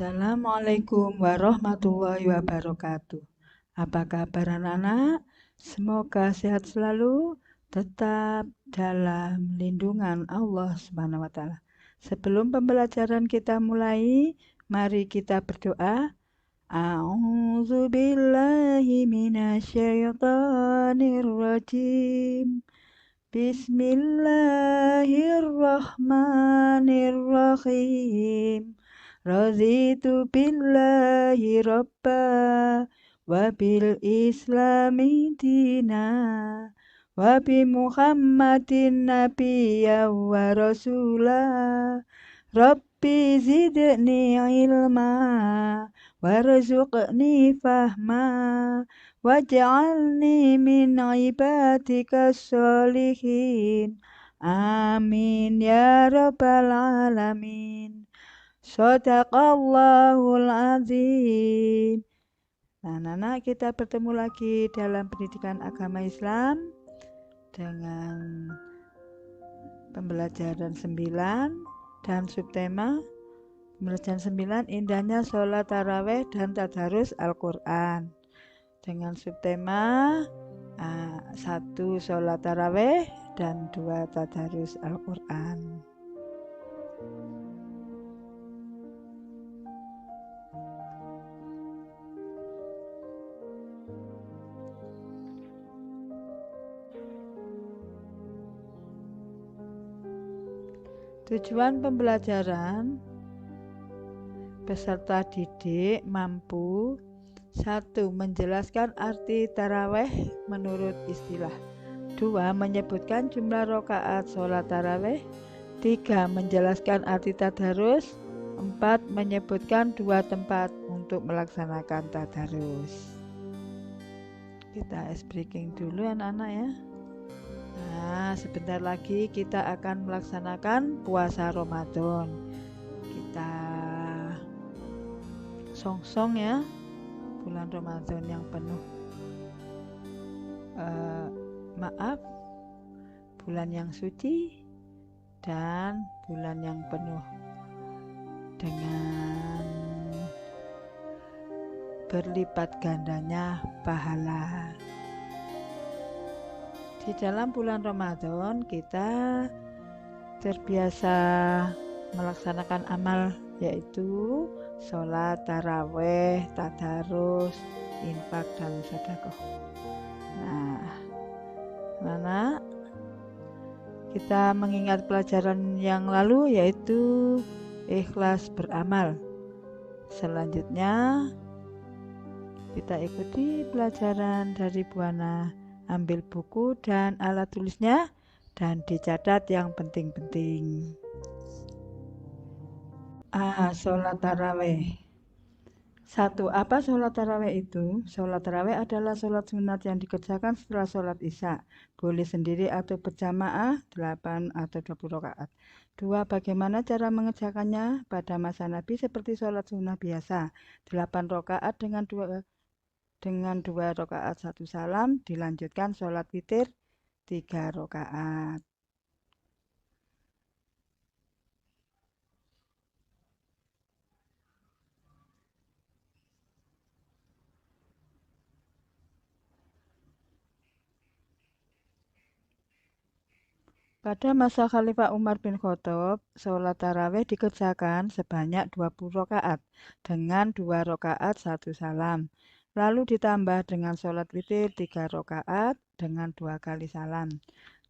Assalamualaikum warahmatullahi wabarakatuh. Apa kabar anak-anak? Semoga sehat selalu, tetap dalam lindungan Allah Subhanahu wa taala. Sebelum pembelajaran kita mulai, mari kita berdoa. A'udzu billahi minasyaitonir rajim. Bismillahirrahmanirrahim. Raditu billahi robba wa bil islami dina wa bi muhammadin nabiyya wa rasula. Rabbi zidni ilma warzuqni fahma waj'alni min ibadika sholihin. Amin ya rabbal alamin. Shadaqallahul azim. Nah, anak-anak, kita bertemu lagi dalam pendidikan agama Islam dengan pembelajaran 9 dan subtema pembelajaran 9, indahnya sholat taraweh dan tadarus Al-Quran, dengan subtema 1 sholat taraweh dan 2 tadarus Al-Quran. Tujuan pembelajaran, peserta didik mampu 1. Menjelaskan arti taraweh menurut istilah. 2. Menyebutkan jumlah rakaat sholat taraweh. 3. Menjelaskan arti tadarus. 4. Menyebutkan 2 tempat untuk melaksanakan tadarus. Kita ice breaking dulu anak-anak ya. Nah, sebentar lagi kita akan melaksanakan puasa Ramadan. Kita song-song ya, bulan Ramadan yang penuh bulan yang suci dan bulan yang penuh dengan berlipat gandanya pahala. Di dalam bulan Ramadan kita terbiasa melaksanakan amal, yaitu sholat taraweh, tadarus, infak, dan sedekah. Nah, mana kita mengingat pelajaran yang lalu, yaitu ikhlas beramal. Selanjutnya kita ikuti pelajaran dari Bu Ana. Ambil buku dan alat tulisnya dan dicatat yang penting-penting. Sholat taraweh. 1. Apa sholat taraweh itu? Sholat taraweh adalah sholat sunat yang dikerjakan setelah sholat isya. Boleh sendiri atau berjamaah 8 atau 20 rakaat. 2. Bagaimana cara mengerjakannya? Pada masa Nabi seperti sholat sunnah biasa. 8 rakaat dengan 2 rakaat 1 salam, dilanjutkan sholat witir 3 rakaat. Pada masa Khalifah Umar bin Khattab, sholat taraweh dikerjakan sebanyak 20 rakaat dengan 2 rakaat 1 salam. Lalu ditambah dengan sholat witir 3 rakaat dengan 2 kali salam.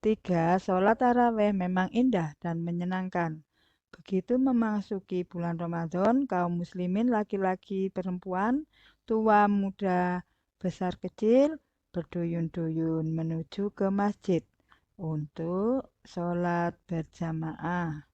3. Sholat taraweh memang indah dan menyenangkan. Begitu memasuki bulan Ramadan, kaum muslimin laki-laki perempuan, tua muda, besar kecil, berduyun-duyun menuju ke masjid untuk sholat berjamaah.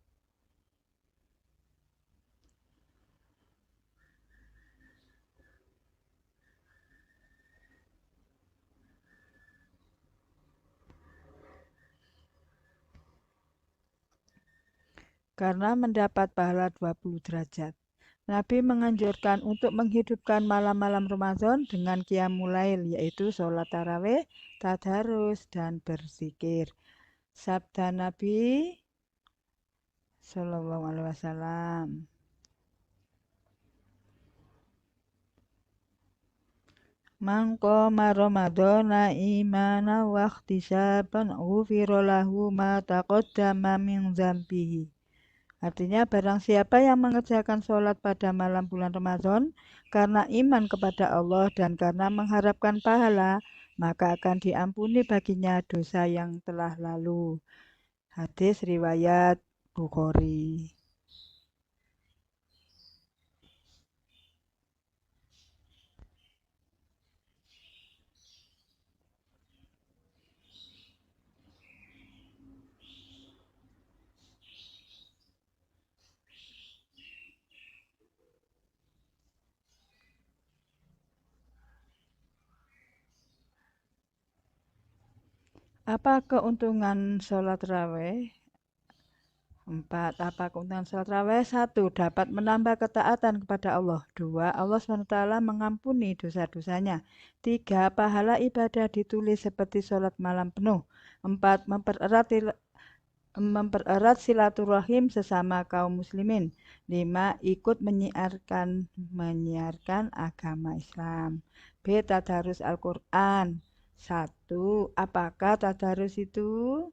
Karena mendapat pahala 20 derajat. Nabi menganjurkan untuk menghidupkan malam-malam Ramadan dengan qiyamul lail, yaitu sholat taraweh, tadarus, dan berzikir. Sabda Nabi Sallallahu Alaihi Wasallam, Man qama ramadhana imanan wa ihtisaban ghufira lahu ma taqaddama min dzambihi. Artinya barang siapa yang mengerjakan sholat pada malam bulan Ramadan karena iman kepada Allah dan karena mengharapkan pahala, maka akan diampuni baginya dosa yang telah lalu. Hadis riwayat Bukhari. Apa keuntungan sholat raweh? 4. Apa keuntungan sholat raweh? 1. Dapat menambah ketaatan kepada Allah. 2. Allah SWT mengampuni dosa-dosanya. 3. Pahala ibadah ditulis seperti sholat malam penuh. 4. Mempererat silaturahim sesama kaum muslimin. 5. Ikut menyiarkan agama Islam. B. Tadarus Al-Quran. 1. Apakah tadarus itu?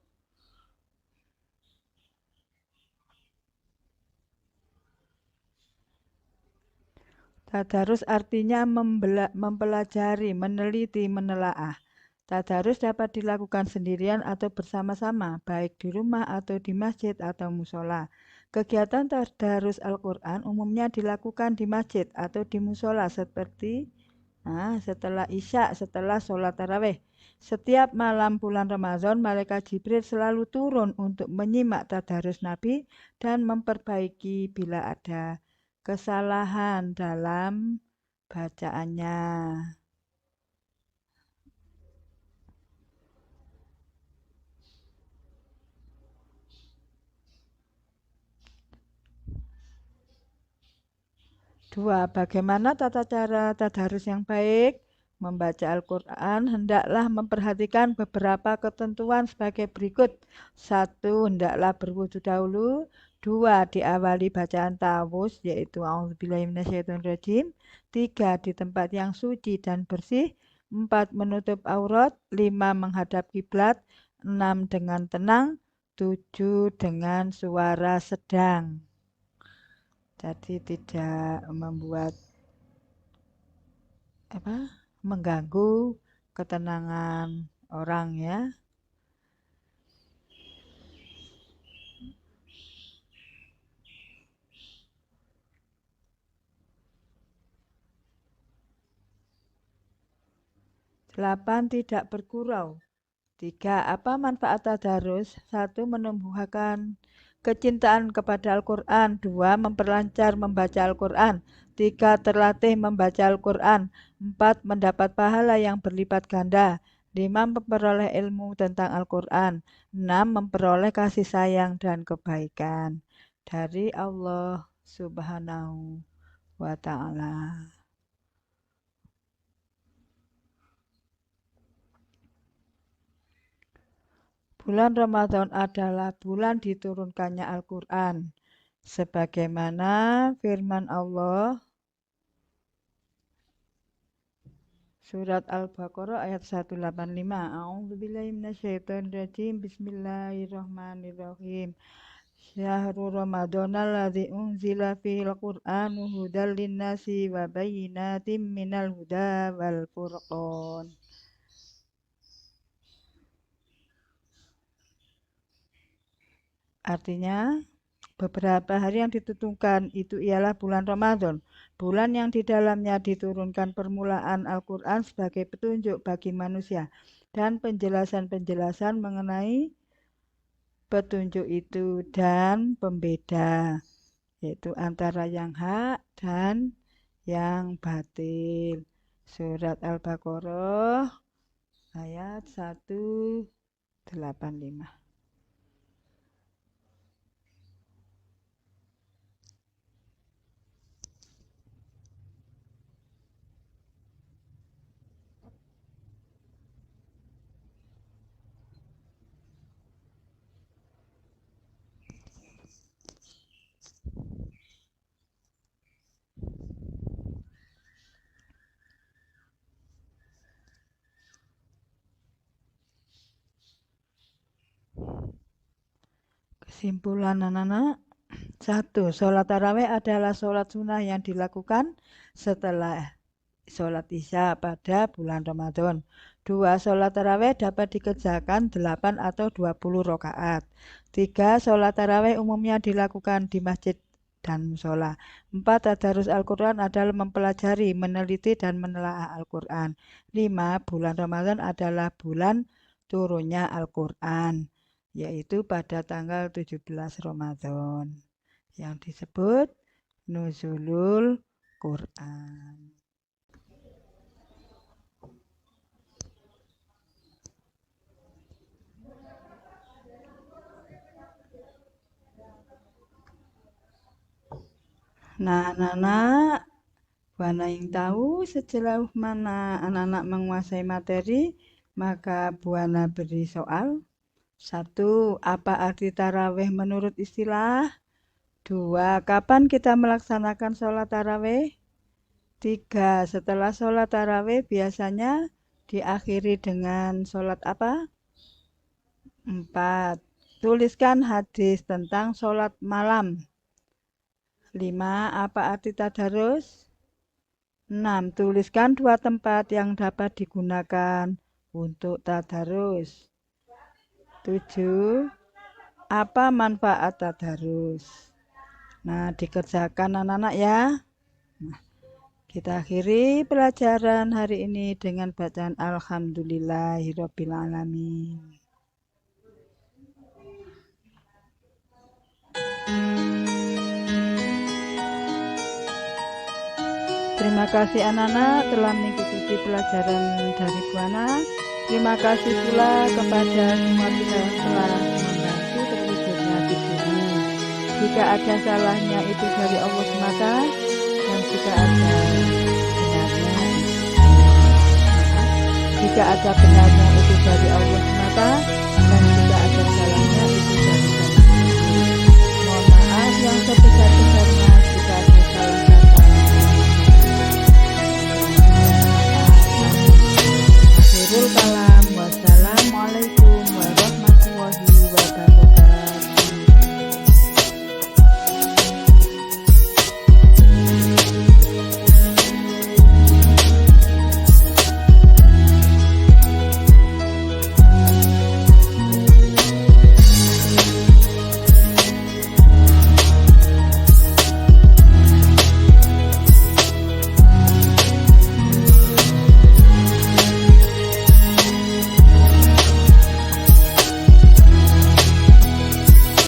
Tadarus artinya mempelajari, meneliti, menelaah. Tadarus dapat dilakukan sendirian atau bersama-sama, baik di rumah atau di masjid atau musola. Kegiatan tadarus Al-Quran umumnya dilakukan di masjid atau di musola seperti setelah Isya, setelah sholat tarawih. Setiap malam bulan Ramadan, malaikat Jibril selalu turun untuk menyimak tadarus Nabi dan memperbaiki bila ada kesalahan dalam bacaannya. Dua, bagaimana tata cara tadarus yang baik? Membaca Al-Quran hendaklah memperhatikan beberapa ketentuan sebagai berikut. 1. Hendaklah berwudu dahulu. 2. Diawali bacaan ta'awuz yaitu A'udzubillahiminasyaitonirrajim. 3. Di tempat yang suci dan bersih. 4. Menutup aurat. 5. Menghadap kiblat. 6. Dengan tenang. 7. Dengan suara sedang. Jadi tidak membuat mengganggu ketenangan orang ya. Delapan, tidak bergurau. 3. Apa manfaat tadarus? 1. Menumbuhkan kecintaan kepada Al-Quran. 2. Memperlancar membaca Al-Quran. 3. Terlatih membaca Al-Quran. 4. Mendapat pahala yang berlipat ganda. 5. Memperoleh ilmu tentang Al-Quran. 6. Memperoleh kasih sayang dan kebaikan dari Allah Subhanahu wa Ta'ala. Bulan Ramadan adalah bulan diturunkannya Al-Quran. Sebagaimana firman Allah surat Al-Baqarah ayat 185. A'udzubillahiminasyaitonirrajim. Bismillahirrahmanirrahim. Syahrul Ramadhanal ladzi unzila fihil Qur'anu hudal linnasi wa bayyinatim minal huda wal furqan. Artinya beberapa hari yang ditentukan itu ialah bulan Ramadan, bulan yang di dalamnya diturunkan permulaan Al-Quran sebagai petunjuk bagi manusia dan penjelasan-penjelasan mengenai petunjuk itu dan pembeda, yaitu antara yang hak dan yang batil. Surat Al-Baqarah ayat 185. Kesimpulan anak-anak. 1. Sholat tarawih adalah sholat sunnah yang dilakukan setelah sholat isya pada bulan Ramadan. 2. Sholat tarawih dapat dikerjakan 8 atau 20 rakaat. 3. Sholat tarawih umumnya dilakukan di masjid dan musola. 4. Tadarus Al-Quran adalah mempelajari, meneliti, dan menelaah Al-Quran. 5. Bulan Ramadan adalah bulan turunnya Al-Quran, yaitu pada tanggal 17 Ramadan, yang disebut Nuzulul Quran. Nah, anak-anak, Buana yang tahu sejauh mana anak-anak menguasai materi, maka Buana beri soal. 1. Apa arti tarawih menurut istilah? 2. Kapan kita melaksanakan sholat tarawih? 3. Setelah sholat tarawih biasanya diakhiri dengan sholat apa? 4. Tuliskan hadis tentang sholat malam. 5. Apa arti tadarus? 6. Tuliskan 2 tempat yang dapat digunakan untuk tadarus. 7. Apa manfaat tadarus? Nah, dikerjakan anak-anak ya. Nah, kita akhiri pelajaran hari ini dengan bacaan Alhamdulillahirrabbilalamin. Terima kasih anak-anak telah mengikuti pelajaran dari Buana. Terima kasih pula kepada semua pihak yang telah membantu terwujudnya video ini. Jika ada salahnya itu dari Allah semata, dan jika ada benarnya itu dari Allah semata,